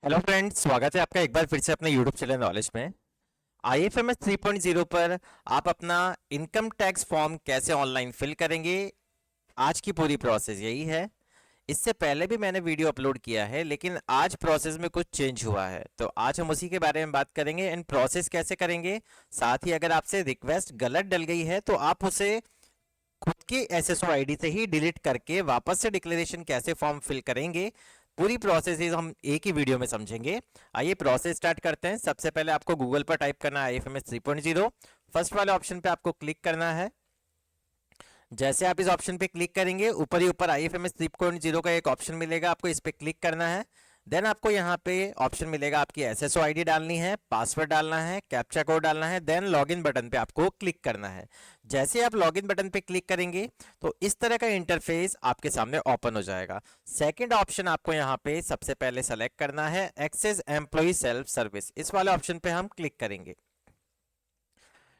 Hello friends, स्वागत है आपका एक बार फिर से अपने यूट्यूब चैनल नॉलेज में। IFMS 3.0 पर आप अपना इनकम टैक्स फॉर्म कैसे ऑनलाइन फिल करेंगे, आज की पूरी प्रोसेस यही है। इससे पहले भी मैंने वीडियो अपलोड किया है, लेकिन आज प्रोसेस में कुछ चेंज हुआ है, तो आज हम उसी के बारे में बात करेंगे एंड प्रोसेस कैसे करेंगे। साथ ही अगर आपसे रिक्वेस्ट गलत डल गई है तो आप उसे खुद की SSO आईडी से ही डिलीट करके वापस से डिक्लेरेशन कैसे फॉर्म फिल करेंगे, पूरी प्रोसेस हम एक ही वीडियो में समझेंगे। आइए प्रोसेस स्टार्ट करते हैं। सबसे पहले आपको गूगल पर टाइप करना है IFMS 3.0। फर्स्ट वाले ऑप्शन पे आपको क्लिक करना है। जैसे आप इस ऑप्शन पे क्लिक करेंगे, ऊपर ही ऊपर IFMS 3.0 का एक ऑप्शन मिलेगा, आपको इस पे क्लिक करना है। देन आपको यहाँ पे ऑप्शन मिलेगा, आपकी SSO आईडी डालनी है, पासवर्ड डालना है, कैप्चा कोड डालना है, देन लॉगिन बटन पे आपको क्लिक करना है। जैसे आप लॉगिन बटन पे क्लिक करेंगे तो इस तरह का इंटरफेस आपके सामने ओपन हो जाएगा। सेकंड ऑप्शन आपको यहाँ पे सबसे पहले सेलेक्ट करना है, एक्सेस एम्प्लॉय सेल्फ सर्विस। इस वाले ऑप्शन पे हम क्लिक करेंगे।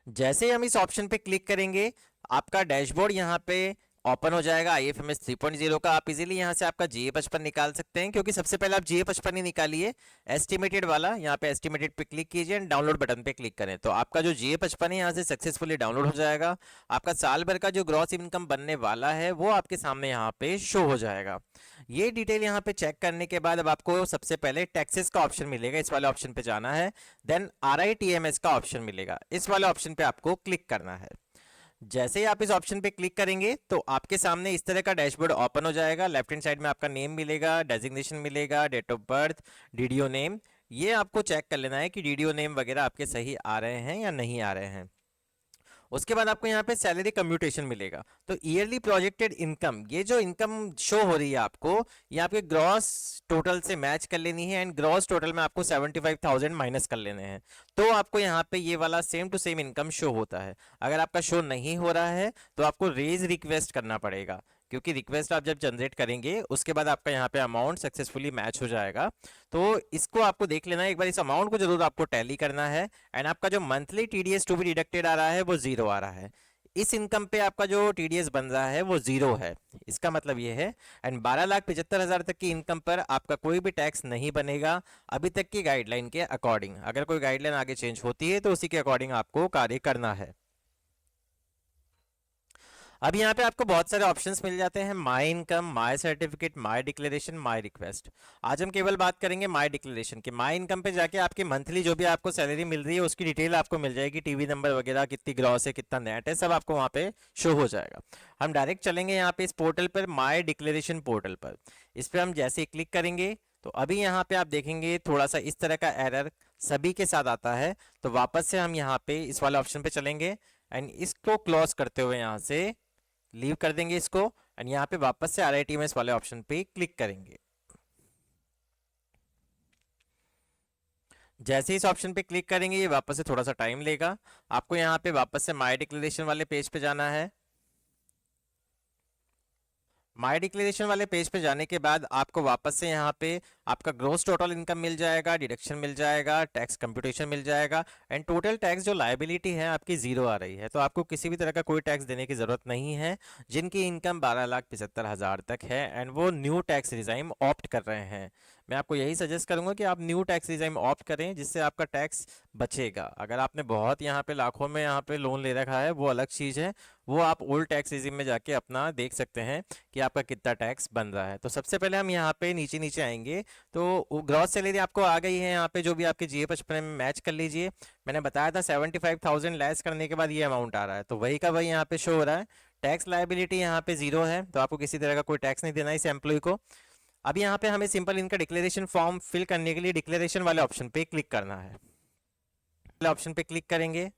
जैसे ही हम इस ऑप्शन पे क्लिक करेंगे, आपका डैशबोर्ड यहाँ पे ओपन हो जाएगा IFMS 3.0 का। आप इजीली यहाँ से आपका GA55 निकाल सकते हैं, क्योंकि सबसे पहले आप GA55 ही निकालिए, एस्टिमेटेड वाला। यहाँ पे एस्टिमेटेड पे क्लिक कीजिए एंड डाउनलोड बटन पे क्लिक करें, तो आपका जो GA55 है यहाँ से सक्सेसफुली डाउनलोड हो जाएगा। आपका साल भर का जो ग्रॉस इनकम बनने वाला है वो आपके सामने यहाँ पे शो हो जाएगा। ये डिटेल यहाँ पे चेक करने के बाद अब आपको सबसे पहले टैक्सेस का ऑप्शन मिलेगा, इस वाले ऑप्शन पे जाना है। देन RITMS का ऑप्शन मिलेगा, इस वाले ऑप्शन पे आपको क्लिक करना है। जैसे ही आप इस ऑप्शन पे क्लिक करेंगे तो आपके सामने इस तरह का डैशबोर्ड ओपन हो जाएगा। लेफ्ट हैंड साइड में आपका नेम मिलेगा, डेजिग्नेशन मिलेगा, date of birth, DDO name. ये आपको चेक कर लेना है कि डीडीओ नेम वगैरह आपके सही आ रहे हैं या नहीं आ रहे हैं। उसके बाद आपको यहाँ पे सैलरी कम्प्यूटेशन मिलेगा। तो ईयरली प्रोजेक्टेड इनकम, ये जो इनकम शो हो रही है आपको, ये आपके ग्रॉस टोटल से मैच कर लेनी है एंड ग्रॉस टोटल में आपको 75,000 माइनस कर लेने हैं। तो आपको यहाँ पे ये वाला same to same income show होता है। अगर आपका शो नहीं हो रहा है तो आपको रेज रिक्वेस्ट करना पड़ेगा, क्योंकि रिक्वेस्ट आप जब जनरेट करेंगे उसके बाद आपका यहाँ पे अमाउंट सक्सेसफुली मैच हो जाएगा। तो इसको आपको देख लेना है एक बार, इस अमाउंट को जरूर आपको टैली करना है। एंड आपका जो monthly TDS to be deducted आ रहा है वो जीरो आ रहा है। इस इनकम पे आपका जो TDS बन रहा है वो जीरो है, इसका मतलब ये है। एंड 12,75,000 तक की इनकम पर आपका कोई भी टैक्स नहीं बनेगा, अभी तक की गाइडलाइन के अकॉर्डिंग। अगर कोई गाइडलाइन आगे चेंज होती है तो उसी के अकॉर्डिंग आपको कार्य करना है। अब यहाँ पे आपको बहुत सारे ऑप्शंस मिल जाते हैं, my income, my certificate, my declaration, my request. आज हम केवल बात करेंगे माई डिक्लेरेशन की। माई इनकम पे जाके आपकी मंथली जो भी आपको सैलरी मिल रही है उसकी डिटेल आपको मिल जाएगी, टीवी नंबर वगैरह, कितनी ग्रॉस है, कितना नेट है, सब आपको वहाँ पे शो हो जाएगा। हम डायरेक्ट चलेंगे यहाँ पे इस पोर्टल पर, माई डिक्लेरेशन पोर्टल पर। इस पर हम जैसे ही क्लिक करेंगे तो अभी यहाँ पे आप देखेंगे थोड़ा सा इस तरह का एरर सभी के साथ आता है। तो वापस से हम यहाँ पे इस वाले ऑप्शन पे चलेंगे एंड इसको क्लोज करते हुए यहाँ से लीव कर देंगे इसको। एंड यहाँ पे वापस से RITMS वाले ऑप्शन पे क्लिक करेंगे। जैसे ही इस ऑप्शन पे क्लिक करेंगे ये वापस से थोड़ा सा टाइम लेगा। आपको यहाँ पे वापस से माई डिक्लेरेशन वाले पेज पे जाना है। माई डिक्लेरेशन वाले पेज पे जाने के बाद आपको वापस से यहाँ पे आपका ग्रोस टोटल इनकम मिल जाएगा, डिडक्शन मिल जाएगा, टैक्स कंप्यूटेशन मिल जाएगा एंड टोटल टैक्स जो लायबिलिटी है आपकी जीरो आ रही है। तो आपको किसी भी तरह का कोई टैक्स देने की जरूरत नहीं है। जिनकी इनकम 12,75,000 तक है एंड वो न्यू टैक्स रिजाइम ऑप्ट कर रहे हैं, मैं आपको यही सजेस्ट करूंगा कि आप न्यू टैक्स रिजाइम ऑप्ट करें, जिससे आपका टैक्स बचेगा। अगर आपने बहुत यहाँ पे लाखों में यहाँ पे लोन ले रखा है वो अलग चीज़ है, वो आप ओल्ड टैक्स रिजिम में जाके अपना देख सकते हैं कि आपका कितना टैक्स बन रहा है। तो सबसे पहले हम यहाँ पे नीचे नीचे आएंगे तो ग्रॉस सैलरी आपको आ गई है यहाँ पे, जो भी आपके GA55 में मैच कर लीजिए। मैंने बताया था 75,000 लेस करने के बाद ये अमाउंट आ रहा है, तो वही का वही यहाँ पे शो हो रहा है। टैक्स लायबिलिटी यहाँ पे जीरो है, तो आपको किसी तरह का कोई टैक्स नहीं देना इस एम्प्लॉय को। अब यहाँ पे हमें सिंपल इनका डिक्लेरेशन फॉर्म फिल करने के लिए डिक्लेरेशन वाले ऑप्शन पे क्लिक करना है। ऑप्शन पे क्लिक करेंगे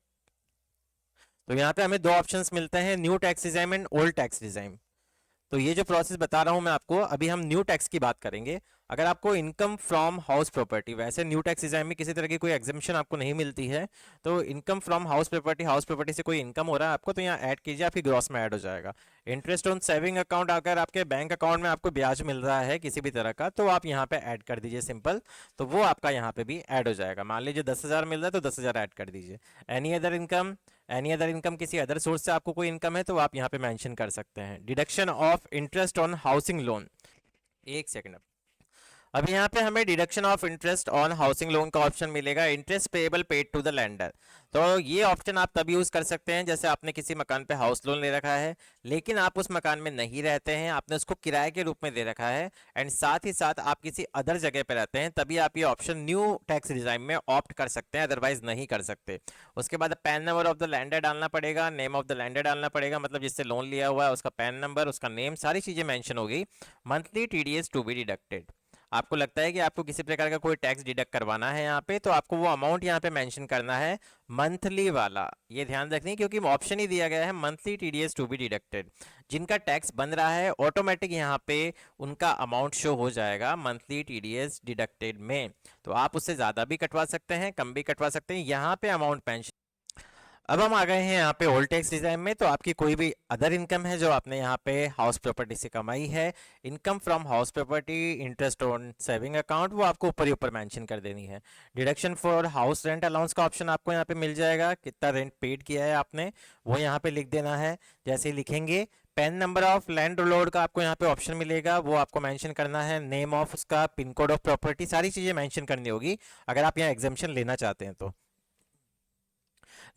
तो यहाँ पे हमें दो ऑप्शंस मिलते हैं, new tax regime and old tax regime. तो ये जो प्रोसेस बता रहा हूं मैं आपको, अभी हम न्यू टैक्स की बात करेंगे। अगर आपको इनकम फ्रॉम हाउस प्रॉपर्टी, वैसे न्यू टैक्स रिजाइम में किसी तरह की कोई एग्जेम्पशन आपको नहीं मिलती है, तो इनकम फ्रॉम हाउस प्रॉपर्टी से कोई इनकम हो रहा है आपको तो यहाँ ऐड कीजिए, आपकी ग्रॉस में ऐड हो जाएगा। इंटरेस्ट ऑन सेविंग अकाउंट, अगर आपके बैंक अकाउंट में आपको ब्याज मिल रहा है किसी भी तरह का, तो आप यहाँ पे ऐड कर दीजिए सिंपल, तो वो आपका यहाँ पे भी ऐड हो जाएगा। मान लीजिए 10,000 मिल रहा है तो 10,000 ऐड कर दीजिए। एनी अदर इनकम, किसी अदर सोर्स से आपको कोई इनकम है तो आप यहाँ पे मेंशन कर सकते हैं। Deduction of interest on housing loan, एक सेकंड। अब यहाँ पे हमें deduction of interest on housing loan का ऑप्शन मिलेगा, interest payable paid to the lender. तो ये ऑप्शन आप तब यूज कर सकते हैं जैसे आपने किसी मकान पे हाउस लोन ले रखा है, लेकिन आप उस मकान में नहीं रहते हैं, आपने उसको किराए के रूप में दे रखा है, एंड साथ ही साथ आप किसी अदर जगह पे रहते हैं, तभी आप ये ऑप्शन न्यू टैक्स रिजाइम में ऑप्ट कर सकते हैं, अदरवाइज नहीं कर सकते। उसके बाद pan number of the lander डालना पड़ेगा, नेम ऑफ द लैंडर डालना पड़ेगा, मतलब जिससे लोन लिया हुआ है उसका पैन नंबर, उसका नेम, सारी चीजें मेंशन होगी। Monthly TDS to be deducted. आपको लगता है कि आपको किसी प्रकार का कोई टैक्स डिडक्ट करवाना है यहाँ पे, तो आपको वो अमाउंट यहाँ पे मेंशन करना है, मंथली वाला। ये ध्यान रखनी, क्योंकि ऑप्शन ही दिया गया है monthly TDS to be deducted. जिनका टैक्स बन रहा है ऑटोमेटिक यहाँ पे उनका अमाउंट शो हो जाएगा मंथली टीडीएस डिडक्टेड में। तो आप उससे ज़्यादा भी कटवा सकते हैं, कम भी कटवा सकते हैं, यहाँ पे अमाउंट पेंशन। अब हम आ गए हैं यहाँ पे ओल्ड टैक्स डिजाइन में। तो आपकी कोई भी अदर इनकम है जो आपने यहाँ पे हाउस प्रॉपर्टी से कमाई है, income from house property, interest on saving account, वो आपको ऊपर ही ऊपर मेंशन कर देनी है। Deduction for house rent allowance का ऑप्शन आपको यहाँ पे मिल जाएगा, कितना रेंट पेड किया है आपने वो यहाँ पे लिख देना है। जैसे ही लिखेंगे, pan number of land Lord का आपको यहाँ पे ऑप्शन मिलेगा, वो आपको मेंशन करना है, नेम ऑफ उसका, पिन कोड ऑफ प्रॉपर्टी, सारी चीजें मेंशन करनी होगी अगर आप यहाँ एग्जाम्पशन लेना चाहते हैं तो।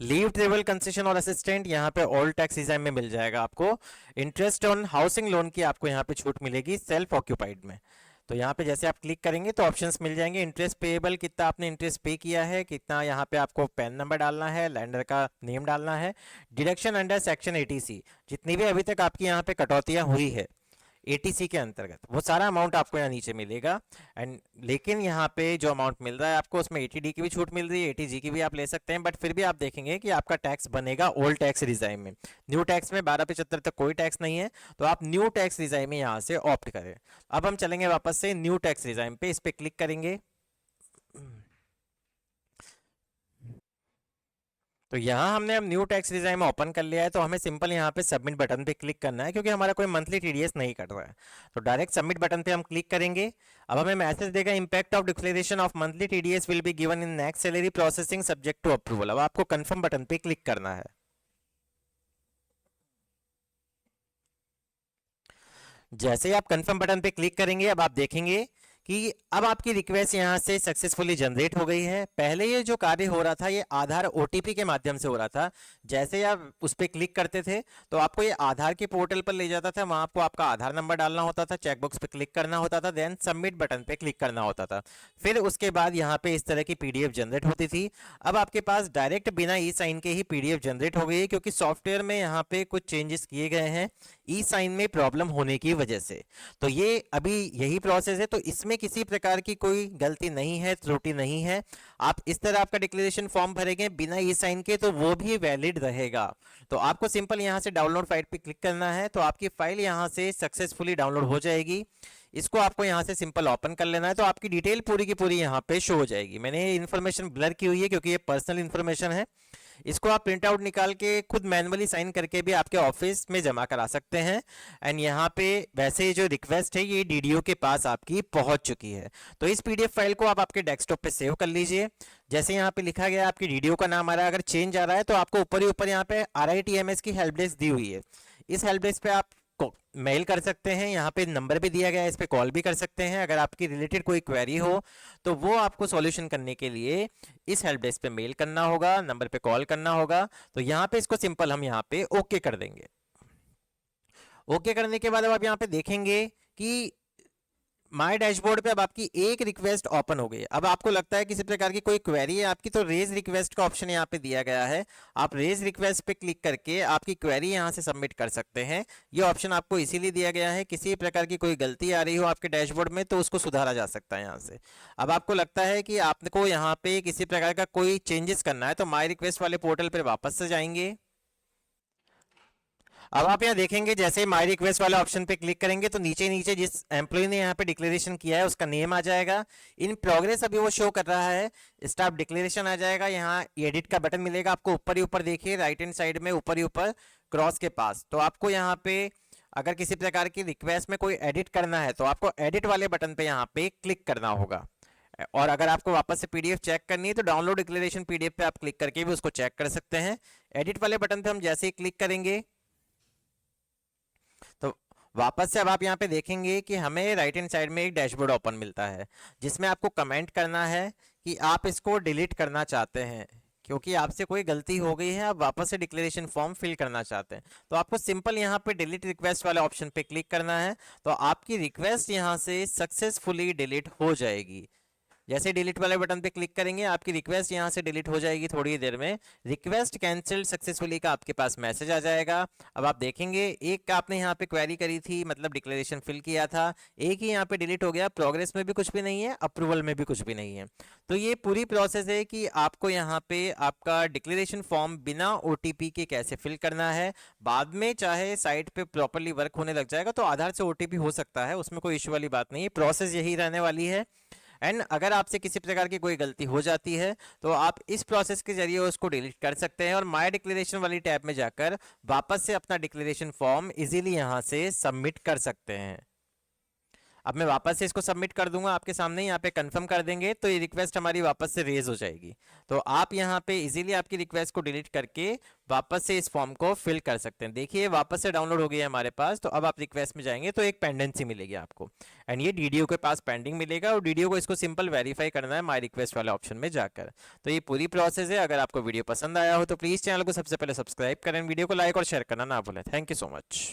लीव ट्रेवल कंसेशन और असिस्टेंट यहाँ पे ऑल टैक्स डिजाइन में मिल जाएगा आपको। इंटरेस्ट ऑन हाउसिंग लोन की आपको यहाँ पे छूट मिलेगी सेल्फ ऑक्यूपाइड में। तो यहाँ पे जैसे आप क्लिक करेंगे तो ऑप्शंस मिल जाएंगे, इंटरेस्ट पेएबल, कितना आपने इंटरेस्ट पे किया है, कितना यहाँ पे आपको पैन नंबर डालना है, लैंडर का नेम डालना है, डिडक्शन अंडर सेक्शन 80C, जितनी भी अभी तक आपकी यहाँ पे कटौतियाँ हुई है एटीसी के अंतर्गत, वो सारा अमाउंट आपको यहाँ नीचे मिलेगा। एंड लेकिन यहाँ पे जो अमाउंट मिल रहा है आपको, उसमें 80D की भी छूट मिल रही है, 80G की भी आप ले सकते हैं, बट फिर भी आप देखेंगे कि आपका टैक्स बनेगा ओल्ड टैक्स रिजाइम में। न्यू टैक्स में 1275 तक कोई टैक्स नहीं है, तो आप न्यू टैक्स रिजाइम में यहाँ से ऑप्ट करें। अब हम चलेंगे वापस से न्यू टैक्स रिजाइम पे, इस पे क्लिक करेंगे। तो यहाँ हमने अब न्यू टैक्स रिजाइम ओपन कर लिया है, तो हमें सिंपल यहाँ पे सबमिट बटन पे क्लिक करना है, क्योंकि हमारा कोई मंथली टीडीएस नहीं कट रहा है। तो डायरेक्ट सबमिट बटन पे हम क्लिक करेंगे। अब हमें मैसेज देगा, impact of declaration of monthly TDS will be given in next salary processing subject to approval. अब आपको कंफर्म बटन पे क्लिक करना है। जैसे ही आप कंफर्म बटन पे क्लिक करेंगे, अब आप देखेंगे कि अब आपकी रिक्वेस्ट यहाँ से सक्सेसफुली जनरेट हो गई है। पहले ये जो कार्य हो रहा था ये आधार ओटीपी के माध्यम से हो रहा था। जैसे ही आप उस पर क्लिक करते थे तो आपको ये आधार के पोर्टल पर ले जाता था, वहां आपको आपका आधार नंबर डालना होता था, चेकबॉक्स पे क्लिक करना होता था, देन सबमिट बटन पे क्लिक करना होता था। फिर उसके बाद यहाँ पे इस तरह की पीडीएफ जनरेट होती थी। अब आपके पास डायरेक्ट बिना ई साइन के ही पीडीएफ जनरेट हो गई है, क्योंकि सॉफ्टवेयर में यहाँ पे कुछ चेंजेस किए गए हैं ई साइन में प्रॉब्लम होने की वजह से। तो ये अभी यही प्रोसेस है, तो इसमें किसी प्रकार की कोई गलती नहीं है, त्रुटि नहीं है। आप इस तरह आपका डिक्लेरेशन फॉर्म भरेंगे बिना ई साइन के तो वो भी वैलिड रहेगा। तो आपको सिंपल यहां से डाउनलोड फाइल पे क्लिक करना है, तो आपकी फाइल यहां से सक्सेसफुली डाउनलोड हो जाएगी। इसको आपको यहां से सिंपल ओपन कर लेना है, तो आपकी डिटेल पूरी की पूरी यहां पे शो हो जाएगी। मैंने ये इन्फॉर्मेशन ब्लर की हुई है क्योंकि ये पर्सनल इन्फॉर्मेशन है। इसको आप प्रिंट आउट निकाल के खुद मैनुअली साइन करके भी आपके ऑफिस में जमा करा सकते हैं। एंड यहाँ पे वैसे जो रिक्वेस्ट है ये डीडीओ के पास आपकी पहुंच चुकी है। तो इस पीडीएफ फाइल को आप आपके डेस्कटॉप पे सेव कर लीजिए। जैसे यहाँ पे लिखा गया आपकी डीडीओ का नाम आ रहा है, अगर चेंज आ रहा है तो आपको ऊपर ही ऊपर यहाँ पे RITMS की हेल्प डेस्क दी हुई है। इस हेल्प डेस्क पे आप मेल कर सकते हैं, यहाँ पे नंबर भी दिया गया है, इस पे कॉल भी कर सकते हैं। अगर आपकी रिलेटेड कोई क्वेरी हो तो वो आपको सॉल्यूशन करने के लिए इस हेल्प डेस्क पे मेल करना होगा, नंबर पे कॉल करना होगा। तो यहाँ पे इसको सिंपल हम यहाँ पे ओके कर देंगे। ओके करने के बाद अब आप यहाँ पे देखेंगे कि माय डैशबोर्ड पे अब आपकी एक रिक्वेस्ट ओपन हो गई। अब आपको लगता है किसी प्रकार की कोई क्वेरी है आपकी, तो रेज रिक्वेस्ट का ऑप्शन यहाँ पे दिया गया है। आप रेज रिक्वेस्ट पे क्लिक करके आपकी क्वेरी यहाँ से सबमिट कर सकते हैं। ये ऑप्शन आपको इसीलिए दिया गया है, किसी प्रकार की कोई गलती आ रही हो आपके डैशबोर्ड में तो उसको सुधारा जा सकता है यहाँ से। अब आपको लगता है कि आपको यहाँ पे किसी प्रकार का कोई चेंजेस करना है, तो माई रिक्वेस्ट वाले पोर्टल पर वापस से जाएंगे। अब आप यहाँ देखेंगे, जैसे माई रिक्वेस्ट वाले ऑप्शन पे क्लिक करेंगे तो नीचे नीचे जिस एम्प्लॉय ने यहाँ पे डिक्लेरेशन किया है उसका नेम आ जाएगा। इन प्रोग्रेस अभी वो शो कर रहा है, स्टाफ डिक्लेरेशन आ जाएगा। यहाँ एडिट का बटन मिलेगा आपको ऊपर ही ऊपर, देखिए राइट हैंड साइड में ऊपर ही ऊपर क्रॉस के पास। तो आपको यहाँ पे अगर किसी प्रकार की रिक्वेस्ट में कोई एडिट करना है तो आपको एडिट वाले बटन पे यहाँ पे क्लिक करना होगा। और अगर आपको वापस से पीडीएफ चेक करनी है तो डाउनलोड डिक्लेरेशन पीडीएफ पे आप क्लिक करके भी उसको चेक कर सकते हैं। एडिट वाले बटन पे हम जैसे ही क्लिक करेंगे तो वापस से अब आप यहाँ पे देखेंगे कि हमें राइट हैंड साइड में एक डैशबोर्ड ओपन मिलता है, जिसमें आपको कमेंट करना है कि आप इसको डिलीट करना चाहते हैं क्योंकि आपसे कोई गलती हो गई है, आप वापस से डिक्लेरेशन फॉर्म फिल करना चाहते हैं। तो आपको सिंपल यहाँ पे डिलीट रिक्वेस्ट वाले ऑप्शन पे क्लिक करना है, तो आपकी रिक्वेस्ट यहाँ से सक्सेसफुली डिलीट हो जाएगी। जैसे डिलीट वाले बटन पे क्लिक करेंगे आपकी रिक्वेस्ट यहाँ से डिलीट हो जाएगी थोड़ी देर में। रिक्वेस्ट कैंसिल्ड सक्सेसफुली का आपके पास मैसेज आ जाएगा। अब आप देखेंगे एक आपने यहाँ पे क्वेरी करी थी, मतलब डिक्लेरेशन फिल किया था, एक ही यहाँ पे डिलीट हो गया, प्रोग्रेस में भी कुछ भी नहीं है, अप्रूवल में भी कुछ भी नहीं है। तो ये पूरी प्रोसेस है कि आपको यहाँ पे आपका डिक्लेरेशन फॉर्म बिना ओटीपी के कैसे फिल करना है। बाद में चाहे साइट पे प्रॉपरली वर्क होने लग जाएगा तो आधार से ओटीपी हो सकता है, उसमें कोई इश्यू वाली बात नहीं है, प्रोसेस यही रहने वाली है। एंड अगर आपसे किसी प्रकार की कोई गलती हो जाती है तो आप इस प्रोसेस के जरिए उसको डिलीट कर सकते हैं और माय डिक्लेरेशन वाली टैब में जाकर वापस से अपना डिक्लेरेशन फॉर्म इजीली यहां से सबमिट कर सकते हैं। अब मैं वापस से इसको सबमिट कर दूंगा आपके सामने, यहाँ पे कंफर्म कर देंगे तो ये रिक्वेस्ट हमारी वापस से रेज हो जाएगी। तो आप यहाँ पे इजीली आपकी रिक्वेस्ट को डिलीट करके वापस से इस फॉर्म को फिल कर सकते हैं। देखिए वापस से डाउनलोड हो गया है हमारे पास। तो अब आप रिक्वेस्ट में जाएंगे तो एक पेंडेंसी मिलेगी आपको, एंड ये डीडीओ के पास पेंडिंग मिलेगा और डीडीओ को इसको सिंपल वेरीफाई करना है माई रिक्वेस्ट वाले ऑप्शन में जाकर। तो ये पूरी प्रोसेस है। अगर आपको वीडियो पसंद आया हो तो प्लीज़ चैनल को सबसे पहले सब्सक्राइब करें, वीडियो को लाइक और शेयर करना ना भूलें। Thank you so much.